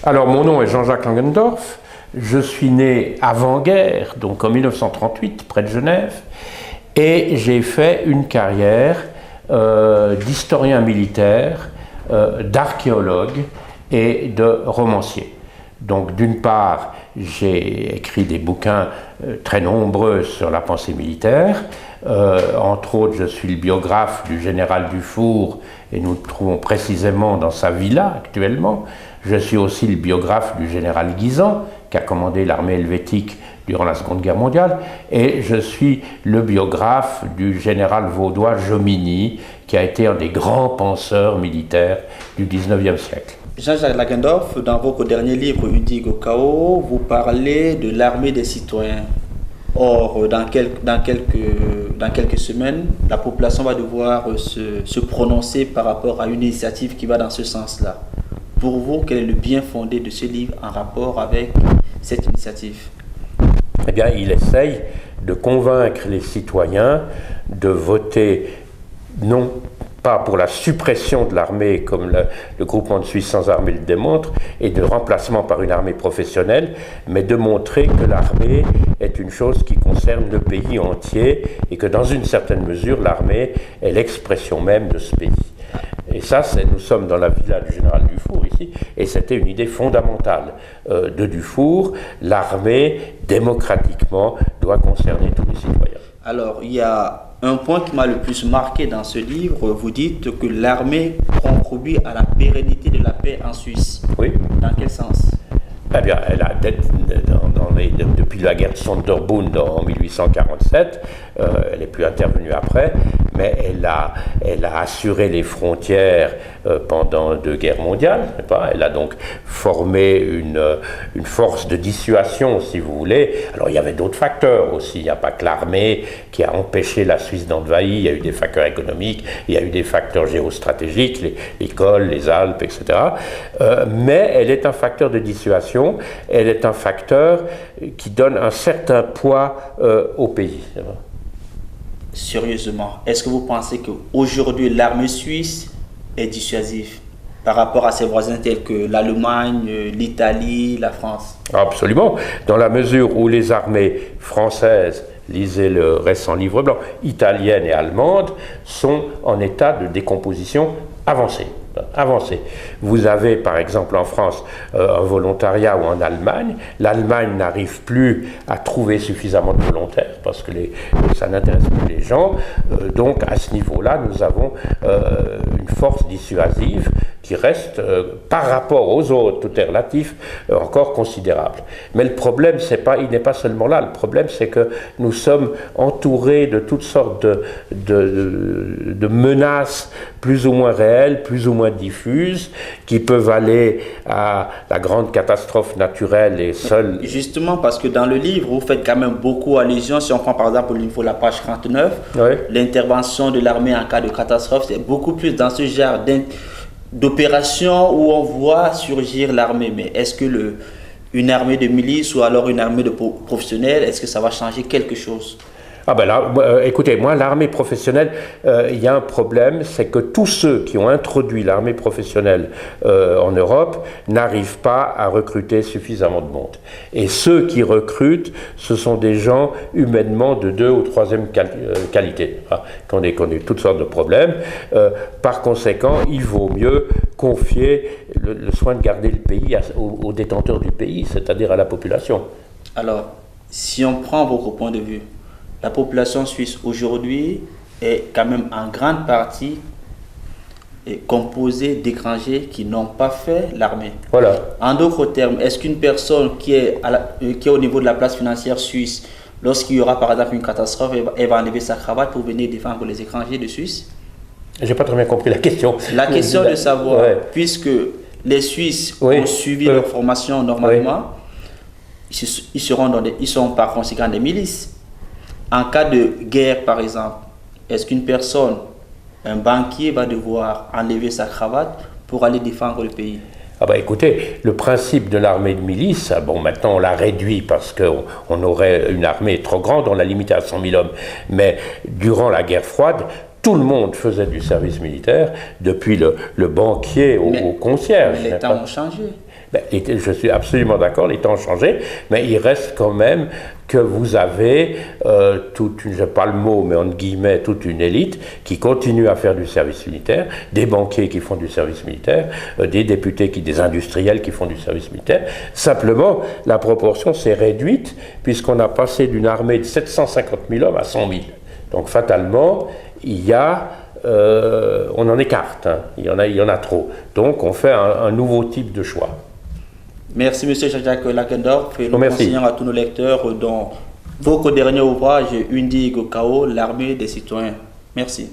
Alors, mon nom est Jean-Jacques Langendorf. Je suis né avant-guerre, donc en 1938, près de Genève, et j'ai fait une carrière d'historien militaire, d'archéologue et de romancier. Donc, d'une part, j'ai écrit des bouquins très nombreux sur la pensée militaire. Entre autres, je suis le biographe du général Dufour, et nous le trouvons précisément dans sa villa actuellement. Je suis aussi le biographe du général Guisan, qui a commandé l'armée helvétique durant la Seconde Guerre mondiale, et je suis le biographe du général vaudois Jomini, qui a été un des grands penseurs militaires du XIXe siècle. Jean-Jacques Langendorf, dans votre dernier livre Undi au chaos, vous parlez de l'armée des citoyens. Or, dans quelques semaines, la population va devoir se prononcer par rapport à une initiative qui va dans ce sens-là. Pour vous, quel est le bien fondé de ce livre en rapport avec cette initiative? Eh bien, il essaye de convaincre les citoyens de voter non pas pour la suppression de l'armée, comme le groupement de Suisse sans armée le démontre, et de remplacement par une armée professionnelle, mais de montrer que l'armée est une chose qui concerne le pays entier, et que dans une certaine mesure, l'armée est l'expression même de ce pays. Et ça, nous sommes dans la villa du général Dufour ici, et c'était une idée fondamentale de Dufour. L'armée, démocratiquement, doit concerner tous les citoyens. Alors, il y a un point qui m'a le plus marqué dans ce livre. Vous dites que l'armée contribue à la pérennité de la paix en Suisse. Oui. Dans quel sens? Eh bien, elle a, depuis la guerre de Sonderbund en 1847, elle n'est plus intervenue après, mais elle a assuré les frontières pendant 2 guerres mondiales. Elle a donc formé une force de dissuasion, si vous voulez. Alors, il y avait d'autres facteurs aussi. Il n'y a pas que l'armée qui a empêché la Suisse d'envahir. Il y a eu des facteurs économiques, il y a eu des facteurs géostratégiques, les cols, les Alpes, etc. Mais elle est un facteur de dissuasion. Elle est un facteur qui donne un certain poids au pays. Sérieusement, est-ce que vous pensez qu'aujourd'hui l'armée suisse est dissuasive par rapport à ses voisins tels que l'Allemagne, l'Italie, la France? Absolument, dans la mesure où les armées françaises, lisez le récent livre blanc, italiennes et allemandes, sont en état de décomposition avancée. Vous avez par exemple en France un volontariat ou en Allemagne. L'Allemagne n'arrive plus à trouver suffisamment de volontaires parce que ça n'intéresse plus les gens. Donc à ce niveau-là, nous avons une force dissuasive qui reste, par rapport aux autres, tout est relatif, encore considérable. Mais le problème, il n'est pas seulement là. Le problème, c'est que nous sommes entourés de toutes sortes de menaces plus ou moins réelles, plus ou moins diffuses, qui peuvent aller à la grande catastrophe naturelle et seule. Justement, parce que dans le livre, vous faites quand même beaucoup allusion, si on prend par exemple au niveau de la page 39, oui. L'intervention de l'armée en cas de catastrophe, c'est beaucoup plus dans ce genre d'opération où on voit surgir l'armée. Mais est-ce que une armée de milice ou alors une armée de professionnels, est-ce que ça va changer quelque chose? Ah ben là, écoutez, moi, l'armée professionnelle, il y a un problème, c'est que tous ceux qui ont introduit l'armée professionnelle en Europe n'arrivent pas à recruter suffisamment de monde. Et ceux qui recrutent, ce sont des gens humainement de 2e ou 3e qualité, qui ont toutes sortes de problèmes. Par conséquent, il vaut mieux confier le soin de garder le pays aux détenteurs du pays, c'est-à-dire à la population. Alors, si on prend votre point de vue, la population suisse aujourd'hui est quand même en grande partie composée d'étrangers qui n'ont pas fait l'armée. Voilà. En d'autres termes, est-ce qu'une personne qui est au niveau de la place financière suisse, lorsqu'il y aura par exemple une catastrophe, elle va enlever sa cravate pour venir défendre les étrangers de Suisse? J'ai pas très bien compris la question. La question de savoir, puisque les Suisses ont suivi leur formation normalement, ils seront par conséquent des milices. En cas de guerre, par exemple, est-ce qu'une personne, un banquier, va devoir enlever sa cravate pour aller défendre le pays? Ah bah écoutez, le principe de l'armée de milice, bon maintenant on l'a réduit parce qu'on aurait une armée trop grande, on l'a limité à 100 000 hommes, mais durant la guerre froide, tout le monde faisait du service militaire, depuis le banquier au concierge. Mais les temps ont changé. Je suis absolument d'accord, les temps ont changé, mais il reste quand même que vous avez toute une, je n'ai pas le mot, mais entre guillemets, toute une élite qui continue à faire du service militaire, des banquiers qui font du service militaire, des députés, des industriels qui font du service militaire. Simplement, la proportion s'est réduite puisqu'on a passé d'une armée de 750 000 hommes à 100 000. Donc fatalement, on en écarte, hein. Il y en a trop. Donc on fait un nouveau type de choix. Merci M. Jacques Lakendorf et nous Merci. conseillons à tous nos lecteurs dans votre dernier ouvrage Undig au chaos, l'armée des citoyens. Merci.